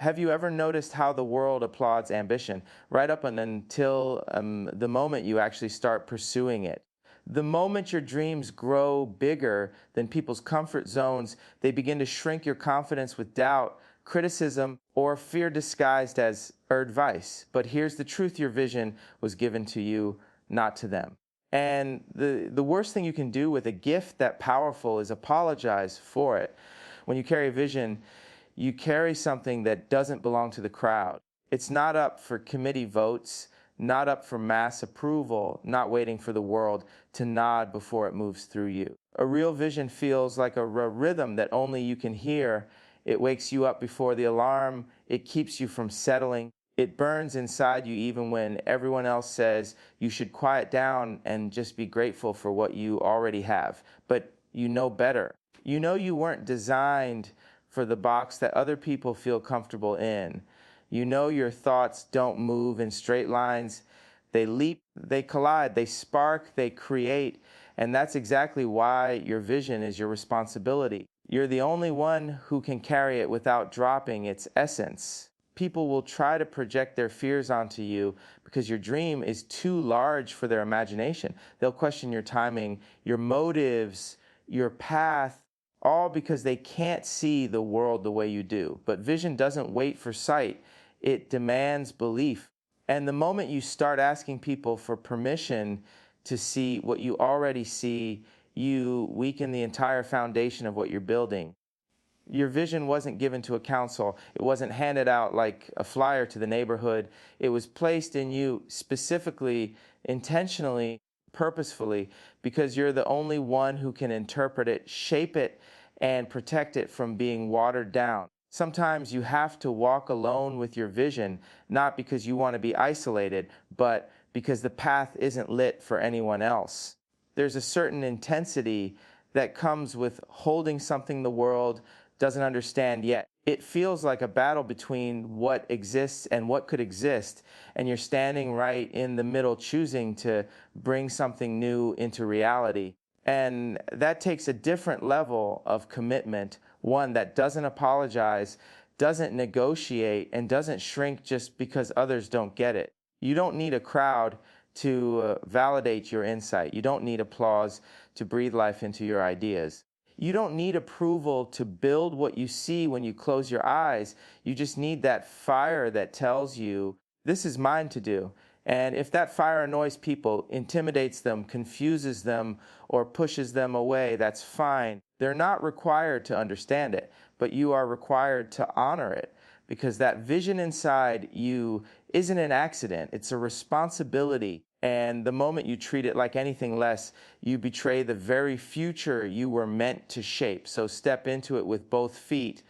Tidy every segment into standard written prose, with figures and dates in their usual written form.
Have you ever noticed how the world applauds ambition right up until the moment you actually start pursuing it? The moment your dreams grow bigger than people's comfort zones, they begin to shrink your confidence with doubt, criticism, or fear disguised as advice. But here's the truth: your vision was given to you, not to them. And the worst thing you can do with a gift that powerful is apologize for it. When you carry a vision, you carry something that doesn't belong to the crowd. It's not up for committee votes, not up for mass approval, not waiting for the world to nod before it moves through you. A real vision feels like a rhythm that only you can hear. It wakes you up before the alarm. It keeps you from settling. It burns inside you even when everyone else says you should quiet down and just be grateful for what you already have. But you know better. You know you weren't designed for the box that other people feel comfortable in. You know your thoughts don't move in straight lines. They leap, they collide, they spark, they create. And that's exactly why your vision is your responsibility. You're the only one who can carry it without dropping its essence. People will try to project their fears onto you because your dream is too large for their imagination. They'll question your timing, your motives, your path, all because they can't see the world the way you do. But vision doesn't wait for sight, it demands belief. And the moment you start asking people for permission to see what you already see, you weaken the entire foundation of what you're building. Your vision wasn't given to a council. It wasn't handed out like a flyer to the neighborhood. It was placed in you specifically, intentionally, purposefully, because you're the only one who can interpret it, shape it, and protect it from being watered down. Sometimes you have to walk alone with your vision, not because you want to be isolated, but because the path isn't lit for anyone else. There's a certain intensity that comes with holding something the world doesn't understand yet. It feels like a battle between what exists and what could exist, and you're standing right in the middle, choosing to bring something new into reality. And that takes a different level of commitment, one that doesn't apologize, doesn't negotiate, and doesn't shrink just because others don't get it. You don't need a crowd to validate your insight. You don't need applause to breathe life into your ideas. You don't need approval to build what you see when you close your eyes. You just need that fire that tells you, this is mine to do. And if that fire annoys people, intimidates them, confuses them, or pushes them away, that's fine. They're not required to understand it, but you are required to honor it, because that vision inside you isn't an accident. It's a responsibility. And the moment you treat it like anything less, you betray the very future you were meant to shape. So step into it with both feet,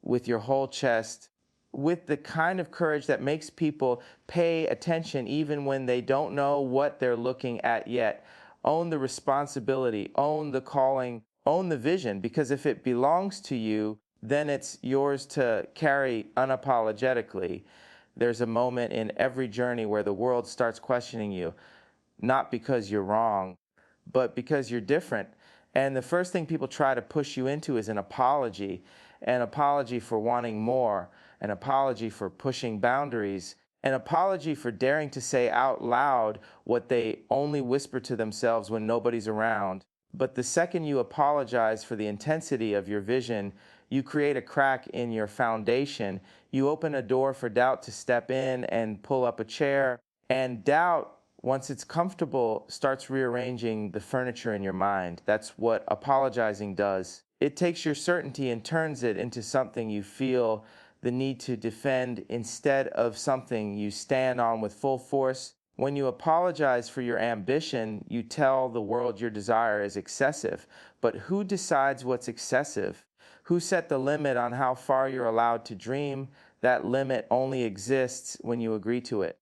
with your whole chest, with the kind of courage that makes people pay attention even when they don't know what they're looking at yet. Own the responsibility, own the calling, own the vision, because if it belongs to you, then it's yours to carry unapologetically. There's a moment in every journey where the world starts questioning you, not because you're wrong, but because you're different. And the first thing people try to push you into is an apology for wanting more, an apology for pushing boundaries, an apology for daring to say out loud what they only whisper to themselves when nobody's around. But the second you apologize for the intensity of your vision, you create a crack in your foundation. You open a door for doubt to step in and pull up a chair. And doubt, once it's comfortable, starts rearranging the furniture in your mind. That's what apologizing does. It takes your certainty and turns it into something you feel the need to defend instead of something you stand on with full force. When you apologize for your ambition, you tell the world your desire is excessive. But who decides what's excessive? Who set the limit on how far you're allowed to dream? That limit only exists when you agree to it.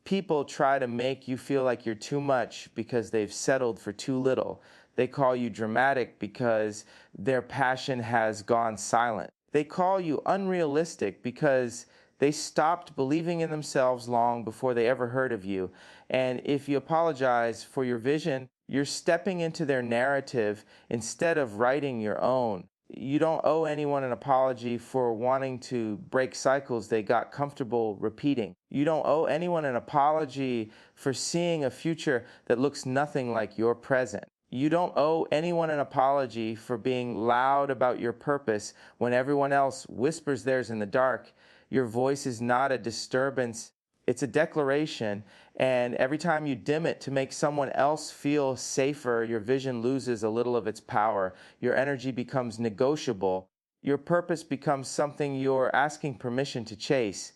People try to make you feel like you're too much because they've settled for too little. They call you dramatic because their passion has gone silent. They call you unrealistic because they stopped believing in themselves long before they ever heard of you. And if you apologize for your vision, you're stepping into their narrative instead of writing your own. You don't owe anyone an apology for wanting to break cycles they got comfortable repeating. You don't owe anyone an apology for seeing a future that looks nothing like your present. You don't owe anyone an apology for being loud about your purpose when everyone else whispers theirs in the dark. Your voice is not a disturbance, it's a declaration. And every time you dim it to make someone else feel safer, your vision loses a little of its power. Your energy becomes negotiable. Your purpose becomes something you're asking permission to chase.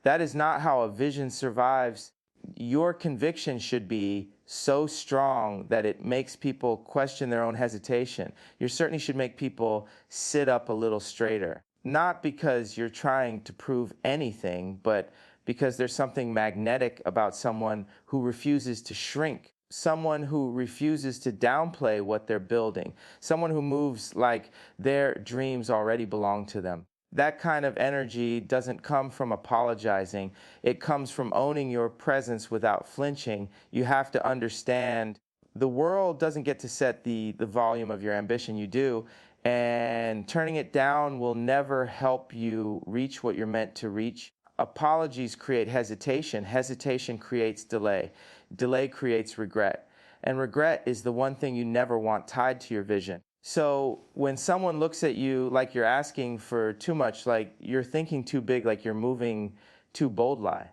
That is not how a vision survives. Your conviction should be so strong that it makes people question their own hesitation. You certainly should make people sit up a little straighter. Not because you're trying to prove anything, but because there's something magnetic about someone who refuses to shrink, someone who refuses to downplay what they're building, someone who moves like their dreams already belong to them. That kind of energy doesn't come from apologizing. It comes from owning your presence without flinching. You have to understand the world doesn't get to set the volume of your ambition. You do. And turning it down will never help you reach what you're meant to reach. Apologies create hesitation. Hesitation creates delay. Delay creates regret. And regret is the one thing you never want tied to your vision. So when someone looks at you like you're asking for too much, like you're thinking too big, like you're moving too boldly,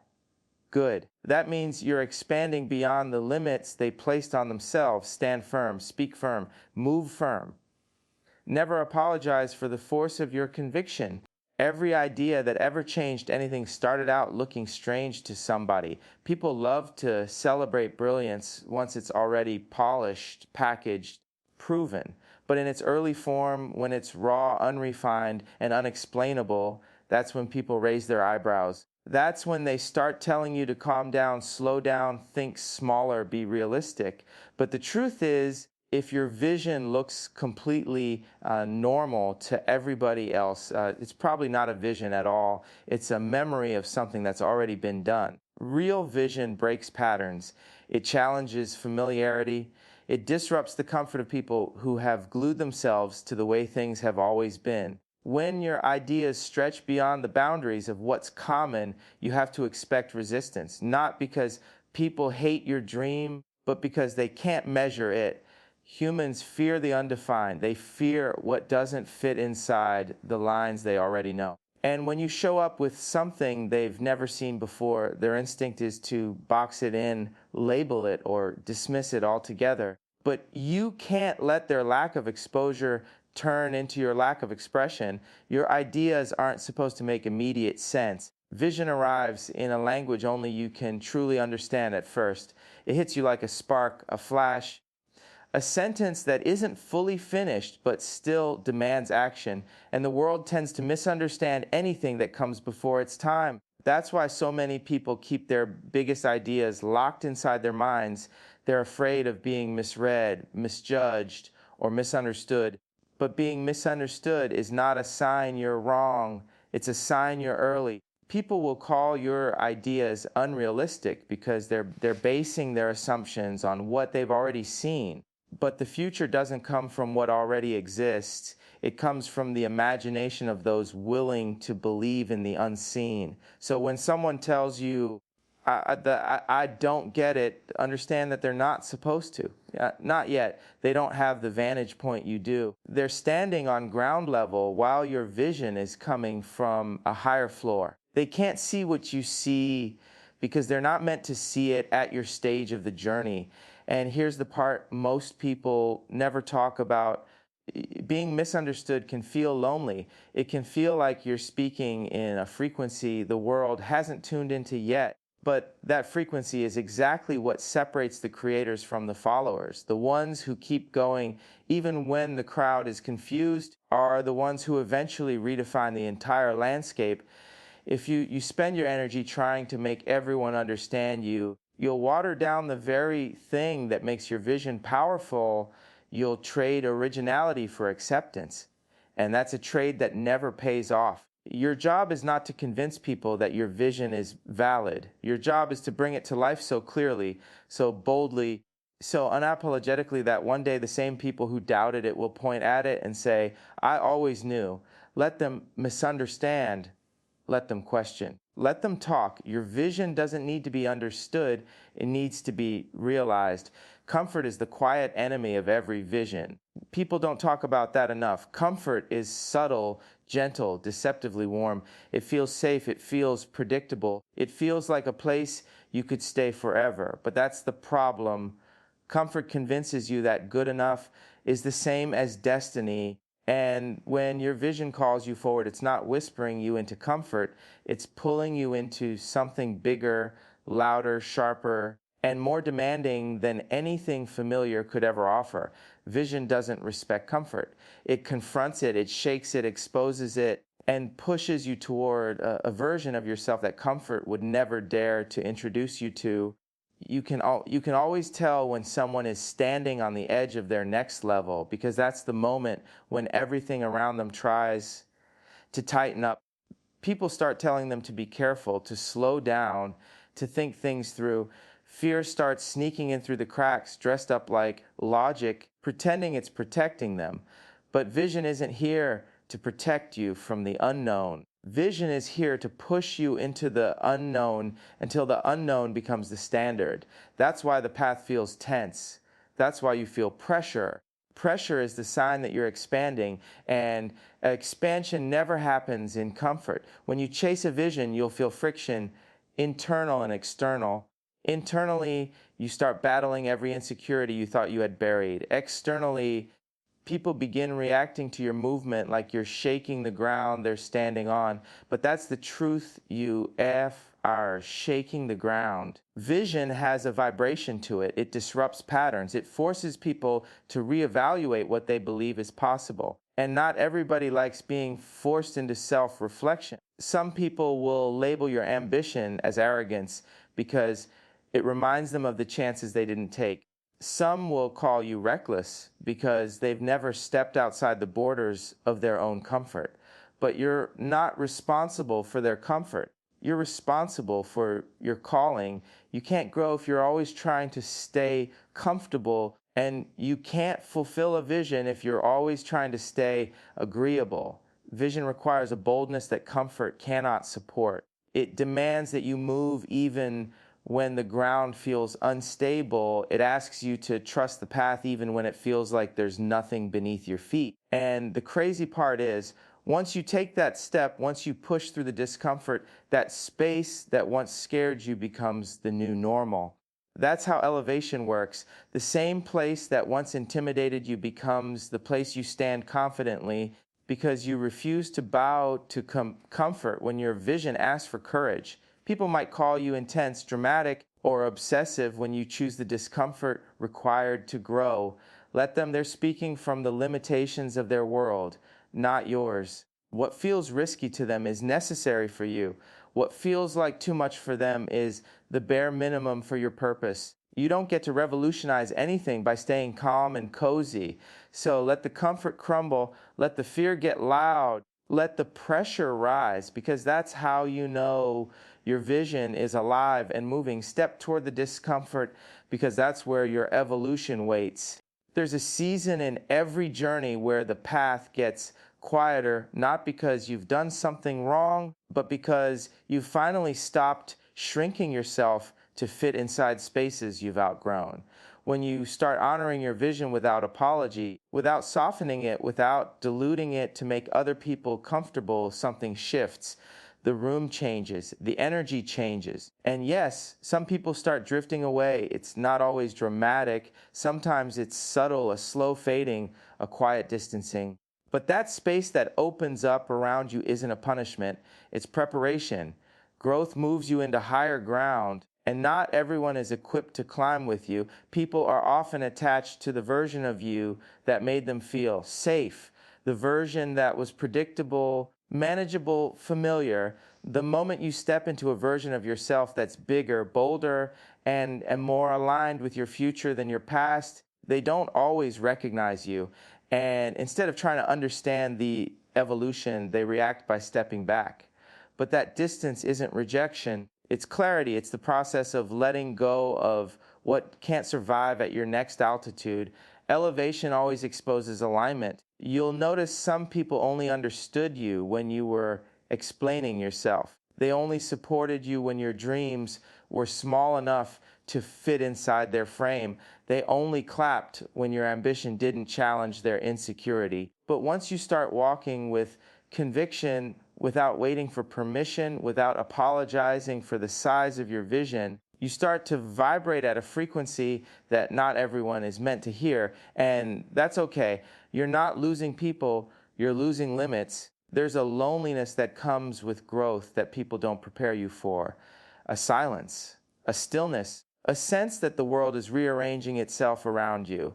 good. That means you're expanding beyond the limits they placed on themselves. Stand firm, speak firm, move firm. Never apologize for the force of your conviction. Every idea that ever changed anything started out looking strange to somebody. People love to celebrate brilliance once it's already polished, packaged, proven. But in its early form, when it's raw, unrefined, and unexplainable, that's when people raise their eyebrows. That's when they start telling you to calm down, slow down, think smaller, be realistic. But the truth is, if your vision looks completely normal to everybody else, it's probably not a vision at all. It's a memory of something that's already been done. Real vision breaks patterns. It challenges familiarity. It disrupts the comfort of people who have glued themselves to the way things have always been. When your ideas stretch beyond the boundaries of what's common, you have to expect resistance, not because people hate your dream, but because they can't measure it. Humans fear the undefined. They fear what doesn't fit inside the lines they already know. And when you show up with something they've never seen before, their instinct is to box it in, label it, or dismiss it altogether. But you can't let their lack of exposure turn into your lack of expression. Your ideas aren't supposed to make immediate sense. Vision arrives in a language only you can truly understand at first. It hits you like a spark, a flash, a sentence that isn't fully finished but still demands action, and the world tends to misunderstand anything that comes before its time. That's why so many people keep their biggest ideas locked inside their minds. They're afraid of being misread, misjudged, or misunderstood. But being misunderstood is not a sign you're wrong, it's a sign you're early. People will call your ideas unrealistic because they're basing their assumptions on what they've already seen. But the future doesn't come from what already exists. It comes from the imagination of those willing to believe in the unseen. So when someone tells you, I don't get it, understand that they're not supposed to. Not yet. They don't have the vantage point you do. They're standing on ground level while your vision is coming from a higher floor. They can't see what you see because they're not meant to see it at your stage of the journey. And here's the part most people never talk about. Being misunderstood can feel lonely. It can feel like you're speaking in a frequency the world hasn't tuned into yet. But that frequency is exactly what separates the creators from the followers. The ones who keep going even when the crowd is confused are the ones who eventually redefine the entire landscape. If you spend your energy trying to make everyone understand you, you'll water down the very thing that makes your vision powerful. You'll trade originality for acceptance. And that's a trade that never pays off. Your job is not to convince people that your vision is valid. Your job is to bring it to life so clearly, so boldly, So unapologetically, that one day the same people who doubted it will point at it and say, I always knew. Let them misunderstand. Let them question. Let them talk. Your vision doesn't need to be understood, it needs to be realized. Comfort is the quiet enemy of every vision. People don't talk about that enough. Comfort is subtle, gentle, deceptively warm. It feels safe, it feels predictable, it feels like a place you could stay forever. But that's the problem. Comfort convinces you that good enough is the same as destiny. And when your vision calls you forward, it's not whispering you into comfort, it's pulling you into something bigger, louder, sharper, and more demanding than anything familiar could ever offer. Vision doesn't respect comfort. It confronts it, it shakes it, exposes it, and pushes you toward a version of yourself that comfort would never dare to introduce you to. You can always tell when someone is standing on the edge of their next level, because that's the moment when everything around them tries to tighten up. People start telling them to be careful, to slow down, to think things through. Fear starts sneaking in through the cracks, dressed up like logic, pretending it's protecting them. But vision isn't here to protect you from the unknown. Vision is here to push you into the unknown until the unknown becomes the standard. That's why the path feels tense. That's why you feel pressure. Pressure is the sign that you're expanding, and expansion never happens in comfort. When you chase a vision, you'll feel friction, internal and external. Internally, you start battling every insecurity you thought you had buried. Externally, people begin reacting to your movement like you're shaking the ground they're standing on. But that's the truth, you are shaking the ground. Vision has a vibration to it. It disrupts patterns. It forces people to reevaluate what they believe is possible. And not everybody likes being forced into self-reflection. Some people will label your ambition as arrogance because it reminds them of the chances they didn't take. Some will call you reckless because they've never stepped outside the borders of their own comfort. But you're not responsible for their comfort. You're responsible for your calling. You can't grow if you're always trying to stay comfortable, and you can't fulfill a vision if you're always trying to stay agreeable. Vision requires a boldness that comfort cannot support. It demands that you move even when the ground feels unstable. It asks you to trust the path even when it feels like there's nothing beneath your feet. And the crazy part is, once you take that step, once you push through the discomfort, that space that once scared you becomes the new normal. That's how elevation works. The same place that once intimidated you becomes the place you stand confidently, because you refuse to bow to comfort when your vision asks for courage. People might call you intense, dramatic, or obsessive when you choose the discomfort required to grow. Let them. They're speaking from the limitations of their world, not yours. What feels risky to them is necessary for you. What feels like too much for them is the bare minimum for your purpose. You don't get to revolutionize anything by staying calm and cozy. So let the comfort crumble, let the fear get loud, let the pressure rise, because that's how you know your vision is alive and moving. Step toward the discomfort, because that's where your evolution waits. There's a season in every journey where the path gets quieter, not because you've done something wrong, but because you've finally stopped shrinking yourself to fit inside spaces you've outgrown. When you start honoring your vision without apology, without softening it, without diluting it to make other people comfortable, something shifts. The room changes, the energy changes. And yes, some people start drifting away. It's not always dramatic. Sometimes it's subtle, a slow fading, a quiet distancing. But that space that opens up around you isn't a punishment, it's preparation. Growth moves you into higher ground, and not everyone is equipped to climb with you. People are often attached to the version of you that made them feel safe, the version that was predictable, manageable, familiar. The moment you step into a version of yourself that's bigger, bolder, and more aligned with your future than your past, they don't always recognize you. And instead of trying to understand the evolution, they react by stepping back. But that distance isn't rejection, it's clarity. It's the process of letting go of what can't survive at your next altitude. Elevation always exposes alignment. You'll notice some people only understood you when you were explaining yourself. They only supported you when your dreams were small enough to fit inside their frame. They only clapped when your ambition didn't challenge their insecurity. But once you start walking with conviction, without waiting for permission, without apologizing for the size of your vision, you start to vibrate at a frequency that not everyone is meant to hear. And that's okay. You're not losing people, you're losing limits. There's a loneliness that comes with growth that people don't prepare you for. A silence, a stillness, a sense that the world is rearranging itself around you.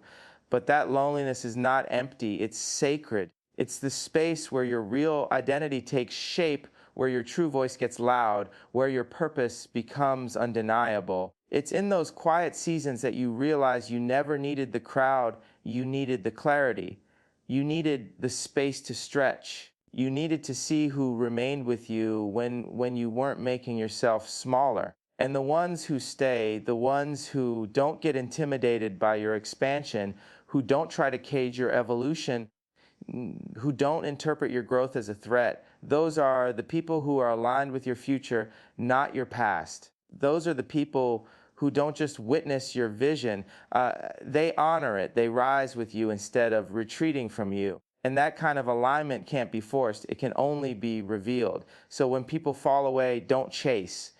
But that loneliness is not empty, it's sacred. It's the space where your real identity takes shape, where your true voice gets loud, where your purpose becomes undeniable. It's in those quiet seasons that you realize you never needed the crowd, you needed the clarity. You needed the space to stretch. You needed to see who remained with you when you weren't making yourself smaller. And the ones who stay, the ones who don't get intimidated by your expansion, who don't try to cage your evolution, who don't interpret your growth as a threat, those are the people who are aligned with your future, not your past. Those are the people who don't just witness your vision, they honor it. They rise with you instead of retreating from you. And that kind of alignment can't be forced. It can only be revealed. So when people fall away, don't chase.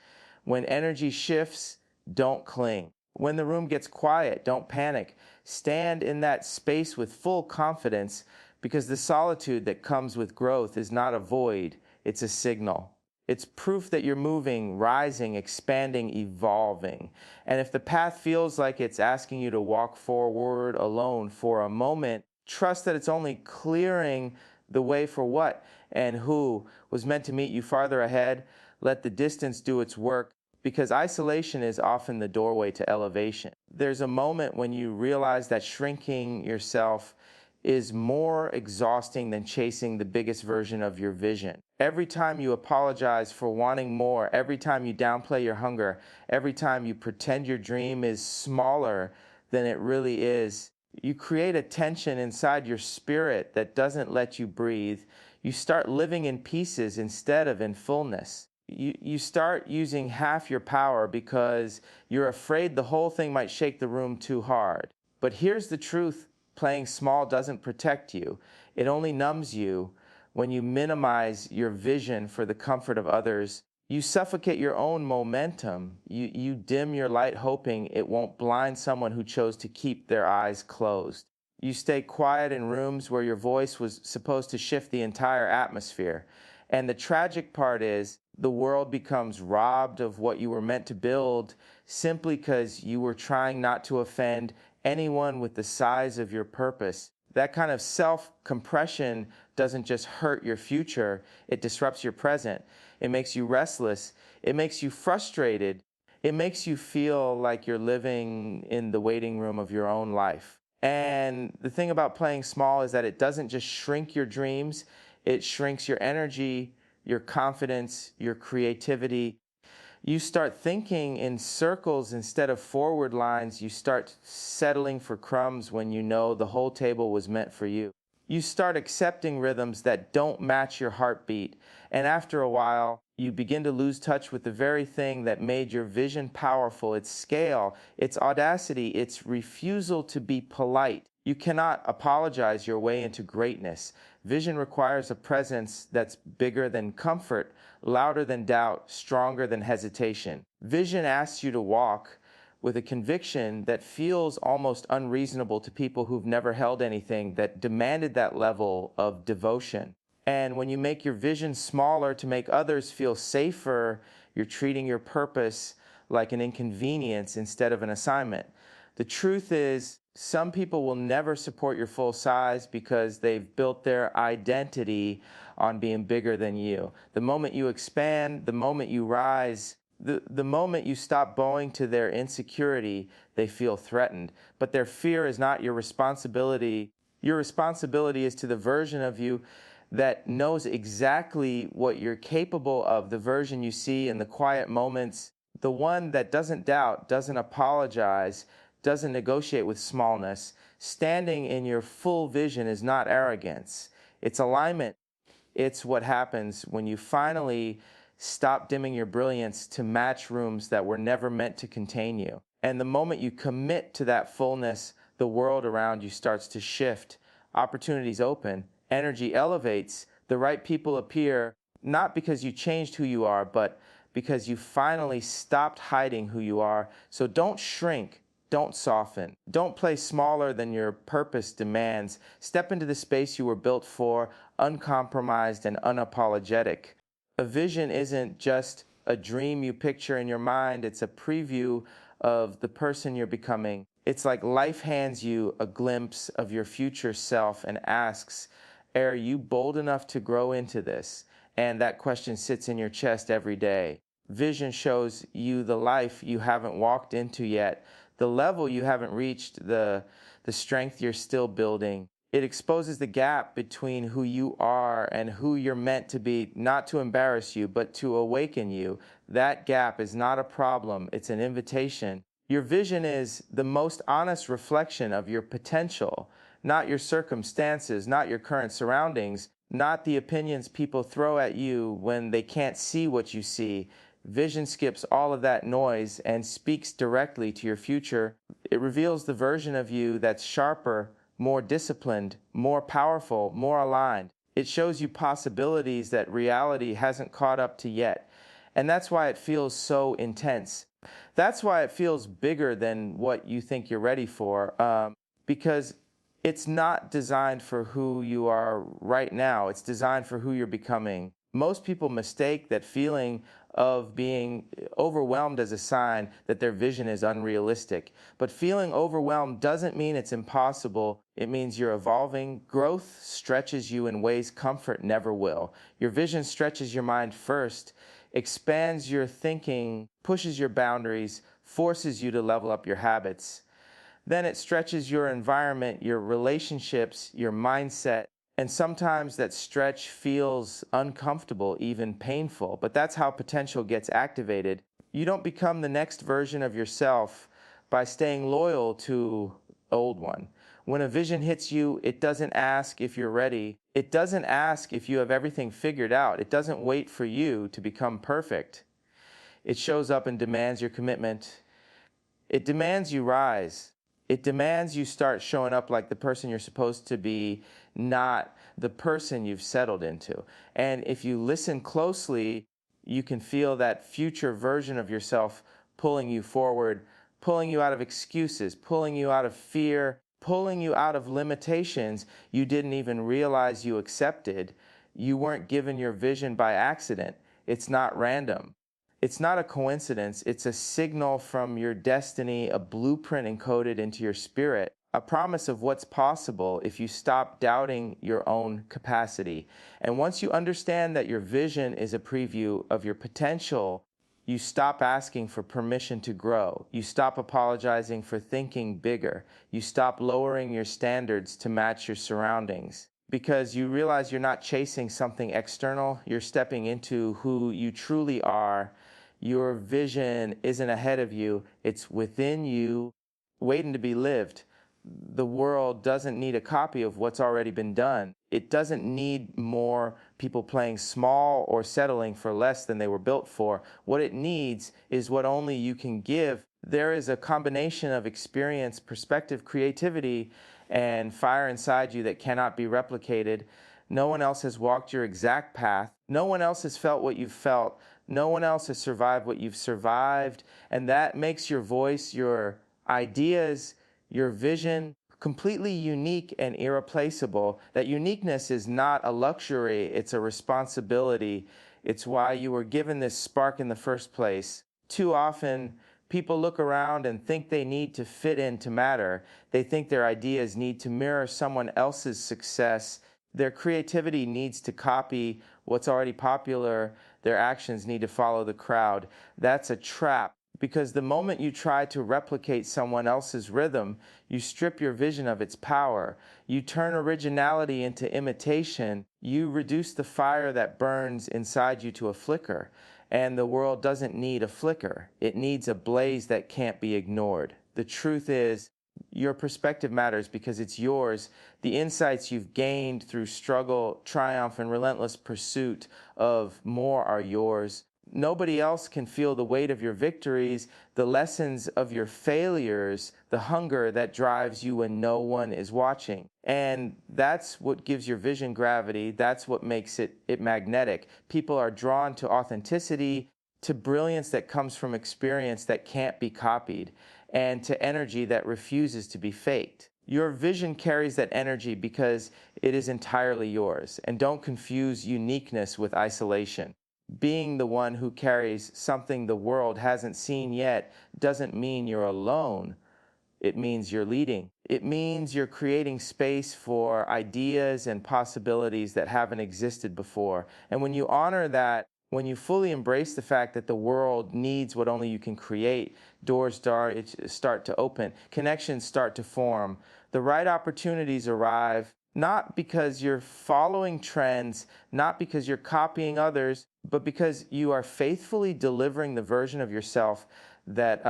When energy shifts, don't cling. When the room gets quiet, don't panic. Stand in that space with full confidence, because the solitude that comes with growth is not a void, it's a signal. It's proof that you're moving, rising, expanding, evolving. And if the path feels like it's asking you to walk forward alone for a moment, trust that it's only clearing the way for what and who was meant to meet you farther ahead. Let the distance do its work, because isolation is often the doorway to elevation. There's a moment when you realize that shrinking yourself is more exhausting than chasing the biggest version of your vision. Every time you apologize for wanting more, every time you downplay your hunger, every time you pretend your dream is smaller than it really is, you create a tension inside your spirit that doesn't let you breathe. You start living in pieces instead of in fullness. You start using half your power because you're afraid the whole thing might shake the room too hard. But here's the truth. Playing small doesn't protect you. It only numbs you. When you minimize your vision for the comfort of others, you suffocate your own momentum. You dim your light hoping it won't blind someone who chose to keep their eyes closed. You stay quiet in rooms where your voice was supposed to shift the entire atmosphere. And the tragic part is, the world becomes robbed of what you were meant to build simply because you were trying not to offend anyone with the size of your purpose. That kind of self-compression doesn't just hurt your future, it disrupts your present. It makes you restless. It makes you frustrated. It makes you feel like you're living in the waiting room of your own life. And the thing about playing small is that it doesn't just shrink your dreams, it shrinks your energy, your confidence, your creativity. You start thinking in circles instead of forward lines. You start settling for crumbs when you know the whole table was meant for you. You start accepting rhythms that don't match your heartbeat. And after a while, you begin to lose touch with the very thing that made your vision powerful, its scale, its audacity, its refusal to be polite. You cannot apologize your way into greatness. Vision requires a presence that's bigger than comfort, louder than doubt, stronger than hesitation. Vision asks you to walk with a conviction that feels almost unreasonable to people who've never held anything that demanded that level of devotion. And when you make your vision smaller to make others feel safer, you're treating your purpose like an inconvenience instead of an assignment. The truth is, some people will never support your full size because they've built their identity on being bigger than you. The moment you expand, the moment you rise, the moment you stop bowing to their insecurity, they feel threatened. But their fear is not your responsibility. Your responsibility is to the version of you that knows exactly what you're capable of, the version you see in the quiet moments, The one that doesn't doubt, doesn't apologize, doesn't negotiate with smallness. Standing in your full vision is not arrogance, it's alignment. It's what happens when you finally stop dimming your brilliance to match rooms that were never meant to contain you. And the moment you commit to that fullness, the world around you starts to shift. Opportunities open, energy elevates, the right people appear, not because you changed who you are, but because you finally stopped hiding who you are. So don't shrink. Don't soften. Don't play smaller than your purpose demands. Step into the space you were built for, uncompromised and unapologetic. A vision isn't just a dream you picture in your mind, it's a preview of the person you're becoming. It's like life hands you a glimpse of your future self and asks, are you bold enough to grow into this? And that question sits in your chest every day. Vision shows you the life you haven't walked into yet, the level you haven't reached, the strength you're still building. It exposes the gap between who you are and who you're meant to be, not to embarrass you, but to awaken you. That gap is not a problem, it's an invitation. Your vision is the most honest reflection of your potential, not your circumstances, not your current surroundings, not the opinions people throw at you when they can't see what you see. Vision skips all of that noise and speaks directly to your future. It reveals the version of you that's sharper, more disciplined, more powerful, more aligned. It shows you possibilities that reality hasn't caught up to yet. And that's why it feels so intense. That's why it feels bigger than what you think you're ready for, because it's not designed for who you are right now. It's designed for who you're becoming. Most people mistake that feeling of being overwhelmed as a sign that their vision is unrealistic. But feeling overwhelmed doesn't mean it's impossible. It means you're evolving. Growth stretches you in ways comfort never will. Your vision stretches your mind first, expands your thinking, pushes your boundaries, forces you to level up your habits. Then it stretches your environment, your relationships, your mindset. And sometimes that stretch feels uncomfortable, even painful, but that's how potential gets activated. You don't become the next version of yourself by staying loyal to the old one. When a vision hits you, it doesn't ask if you're ready. It doesn't ask if you have everything figured out. It doesn't wait for you to become perfect. It shows up and demands your commitment. It demands you rise. It demands you start showing up like the person you're supposed to be, not the person you've settled into. And if you listen closely, you can feel that future version of yourself pulling you forward, pulling you out of excuses, pulling you out of fear, pulling you out of limitations you didn't even realize you accepted. You weren't given your vision by accident. It's not random. It's not a coincidence, it's a signal from your destiny, a blueprint encoded into your spirit, a promise of what's possible if you stop doubting your own capacity. And once you understand that your vision is a preview of your potential, you stop asking for permission to grow. You stop apologizing for thinking bigger. You stop lowering your standards to match your surroundings. Because you realize you're not chasing something external, you're stepping into who you truly are. Your vision isn't ahead of you, it's within you, waiting to be lived. The world doesn't need a copy of what's already been done. It doesn't need more people playing small or settling for less than they were built for. What it needs is what only you can give. There is a combination of experience, perspective, creativity, and fire inside you that cannot be replicated. No one else has walked your exact path. No one else has felt what you've felt. No one else has survived what you've survived. And that makes your voice, your ideas, your vision completely unique and irreplaceable. That uniqueness is not a luxury, it's a responsibility. It's why you were given this spark in the first place. Too often, people look around and think they need to fit in to matter. They think their ideas need to mirror someone else's success. Their creativity needs to copy what's already popular. Their actions need to follow the crowd. That's a trap, because the moment you try to replicate someone else's rhythm, you strip your vision of its power. You turn originality into imitation. You reduce the fire that burns inside you to a flicker. And the world doesn't need a flicker. It needs a blaze that can't be ignored. The truth is, your perspective matters because it's yours. The insights you've gained through struggle, triumph, and relentless pursuit of more are yours. Nobody else can feel the weight of your victories, the lessons of your failures, the hunger that drives you when no one is watching. And that's what gives your vision gravity. That's what makes it magnetic. People are drawn to authenticity, to brilliance that comes from experience that can't be copied, and to energy that refuses to be faked. Your vision carries that energy because it is entirely yours. And don't confuse uniqueness with isolation. Being the one who carries something the world hasn't seen yet doesn't mean you're alone. It means you're leading. It means you're creating space for ideas and possibilities that haven't existed before. And when you honor that, when you fully embrace the fact that the world needs what only you can create, doors start to open, connections start to form, the right opportunities arrive, not because you're following trends, not because you're copying others, but because you are faithfully delivering the version of yourself that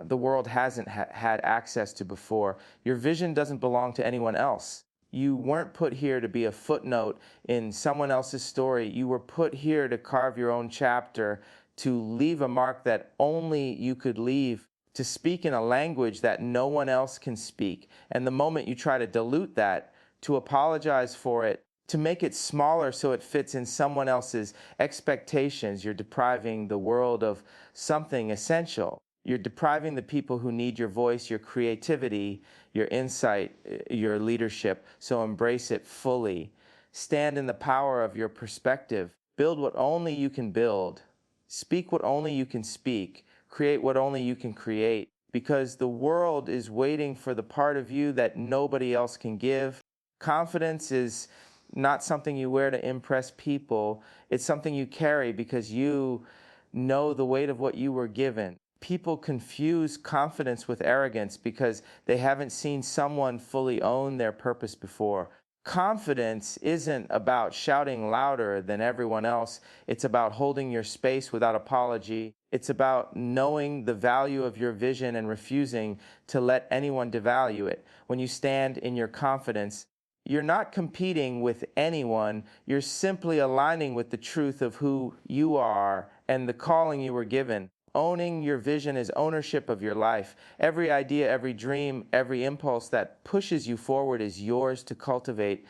the world hasn't had access to before. Your vision doesn't belong to anyone else. You weren't put here to be a footnote in someone else's story. You were put here to carve your own chapter, to leave a mark that only you could leave, to speak in a language that no one else can speak. And the moment you try to dilute that, to apologize for it, to make it smaller so it fits in someone else's expectations, you're depriving the world of something essential. You're depriving the people who need your voice, your creativity, your insight, your leadership. So embrace it fully. Stand in the power of your perspective. Build what only you can build. Speak what only you can speak. Create what only you can create. Because the world is waiting for the part of you that nobody else can give. Confidence is not something you wear to impress people. It's something you carry because you know the weight of what you were given. People confuse confidence with arrogance because they haven't seen someone fully own their purpose before. Confidence isn't about shouting louder than everyone else. It's about holding your space without apology. It's about knowing the value of your vision and refusing to let anyone devalue it. When you stand in your confidence, you're not competing with anyone. You're simply aligning with the truth of who you are and the calling you were given. Owning your vision is ownership of your life. Every idea, every dream, every impulse that pushes you forward is yours to cultivate.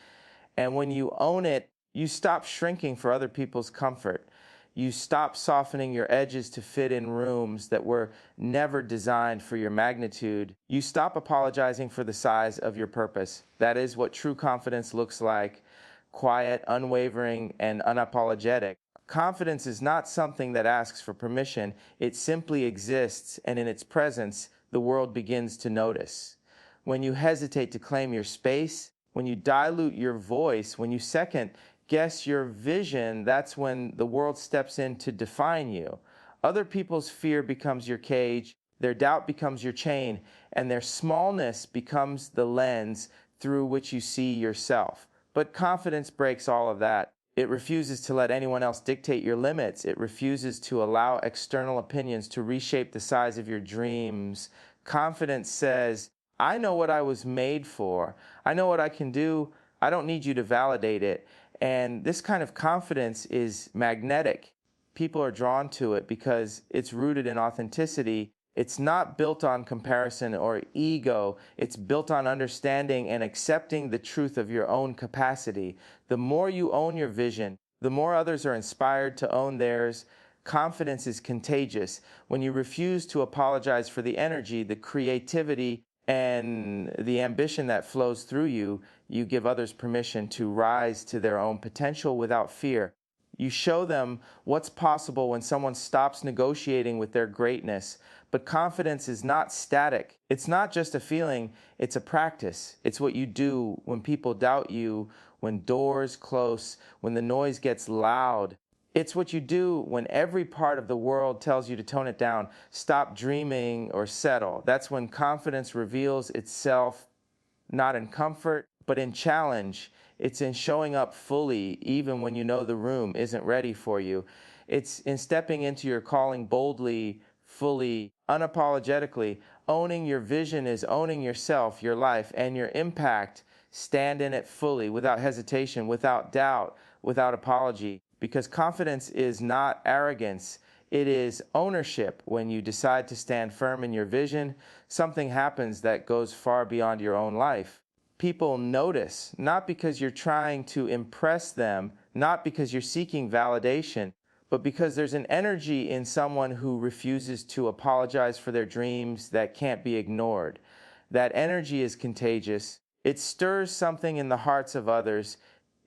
And when you own it, you stop shrinking for other people's comfort. You stop softening your edges to fit in rooms that were never designed for your magnitude. You stop apologizing for the size of your purpose. That is what true confidence looks like: quiet, unwavering, and unapologetic. Confidence is not something that asks for permission. It simply exists, and in its presence, the world begins to notice. When you hesitate to claim your space, when you dilute your voice, when you second guess your vision, that's when the world steps in to define you. Other people's fear becomes your cage, their doubt becomes your chain, and their smallness becomes the lens through which you see yourself. But confidence breaks all of that. It refuses to let anyone else dictate your limits. It refuses to allow external opinions to reshape the size of your dreams. Confidence says, I know what I was made for. I know what I can do. I don't need you to validate it. And this kind of confidence is magnetic. People are drawn to it because it's rooted in authenticity. It's not built on comparison or ego. It's built on understanding and accepting the truth of your own capacity. The more you own your vision, the more others are inspired to own theirs. Confidence is contagious. When you refuse to apologize for the energy, the creativity, and the ambition that flows through you, you give others permission to rise to their own potential without fear. You show them what's possible when someone stops negotiating with their greatness. But confidence is not static. It's not just a feeling, it's a practice. It's what you do when people doubt you, when doors close, when the noise gets loud. It's what you do when every part of the world tells you to tone it down, stop dreaming, or settle. That's when confidence reveals itself, not in comfort, but in challenge. It's in showing up fully, even when you know the room isn't ready for you. It's in stepping into your calling boldly, fully, unapologetically. Owning your vision is owning yourself, your life, and your impact. Stand in it fully, without hesitation, without doubt, without apology. Because confidence is not arrogance, it is ownership. When you decide to stand firm in your vision, something happens that goes far beyond your own life. People notice, not because you're trying to impress them, not because you're seeking validation, but because there's an energy in someone who refuses to apologize for their dreams that can't be ignored. That energy is contagious. It stirs something in the hearts of others.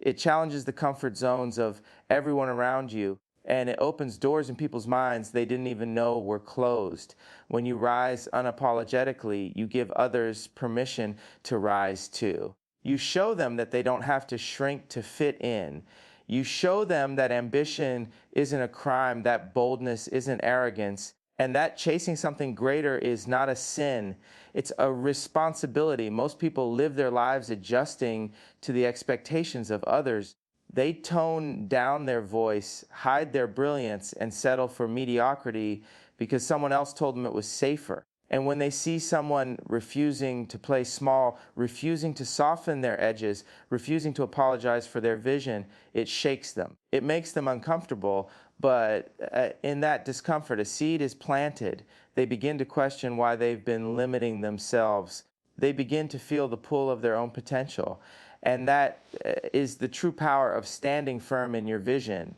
It challenges the comfort zones of everyone around you, and it opens doors in people's minds they didn't even know were closed. When you rise unapologetically, you give others permission to rise too. You show them that they don't have to shrink to fit in. You show them that ambition isn't a crime, that boldness isn't arrogance, and that chasing something greater is not a sin. It's a responsibility. Most people live their lives adjusting to the expectations of others. They tone down their voice, hide their brilliance, and settle for mediocrity because someone else told them it was safer. And when they see someone refusing to play small, refusing to soften their edges, refusing to apologize for their vision, it shakes them. It makes them uncomfortable, but in that discomfort, a seed is planted. They begin to question why they've been limiting themselves. They begin to feel the pull of their own potential. And that is the true power of standing firm in your vision.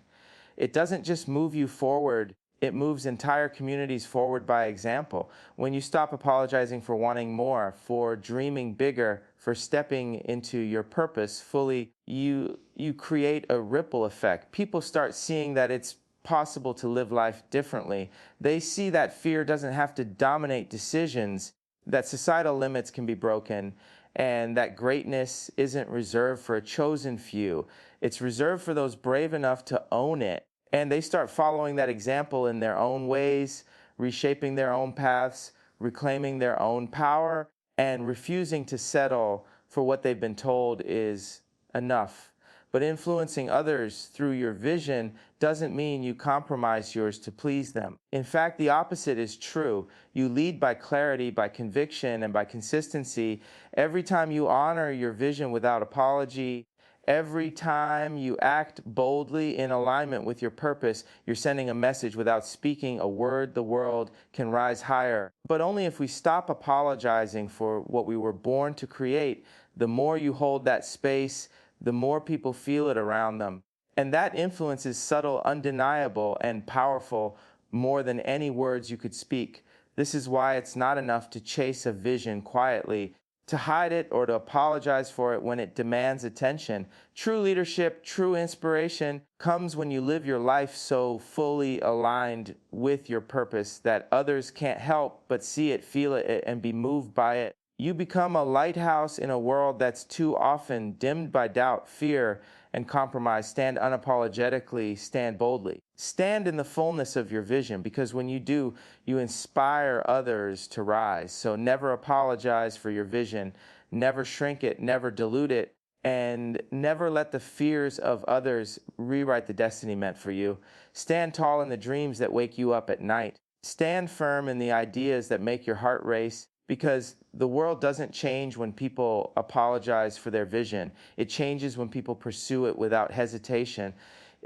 It doesn't just move you forward, it moves entire communities forward by example. When you stop apologizing for wanting more, for dreaming bigger, for stepping into your purpose fully, you create a ripple effect. People start seeing that it's possible to live life differently. They see that fear doesn't have to dominate decisions, that societal limits can be broken, and that greatness isn't reserved for a chosen few. It's reserved for those brave enough to own it. And they start following that example in their own ways, reshaping their own paths, reclaiming their own power, and refusing to settle for what they've been told is enough. But influencing others through your vision doesn't mean you compromise yours to please them. In fact, the opposite is true. You lead by clarity, by conviction, and by consistency. Every time you honor your vision without apology, every time you act boldly in alignment with your purpose, you're sending a message without speaking a word. The world can rise higher. But only if we stop apologizing for what we were born to create. The more you hold that space, the more people feel it around them. And that influence is subtle, undeniable, and powerful, more than any words you could speak. This is why it's not enough to chase a vision quietly, to hide it, or to apologize for it when it demands attention. True leadership, true inspiration comes when you live your life so fully aligned with your purpose that others can't help but see it, feel it, and be moved by it. You become a lighthouse in a world that's too often dimmed by doubt, fear, and compromise. Stand unapologetically, stand boldly. Stand in the fullness of your vision, because when you do, you inspire others to rise. So never apologize for your vision, never shrink it, never dilute it, and never let the fears of others rewrite the destiny meant for you. Stand tall in the dreams that wake you up at night. Stand firm in the ideas that make your heart race. Because the world doesn't change when people apologize for their vision. It changes when people pursue it without hesitation.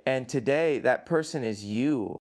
And today, that person is you.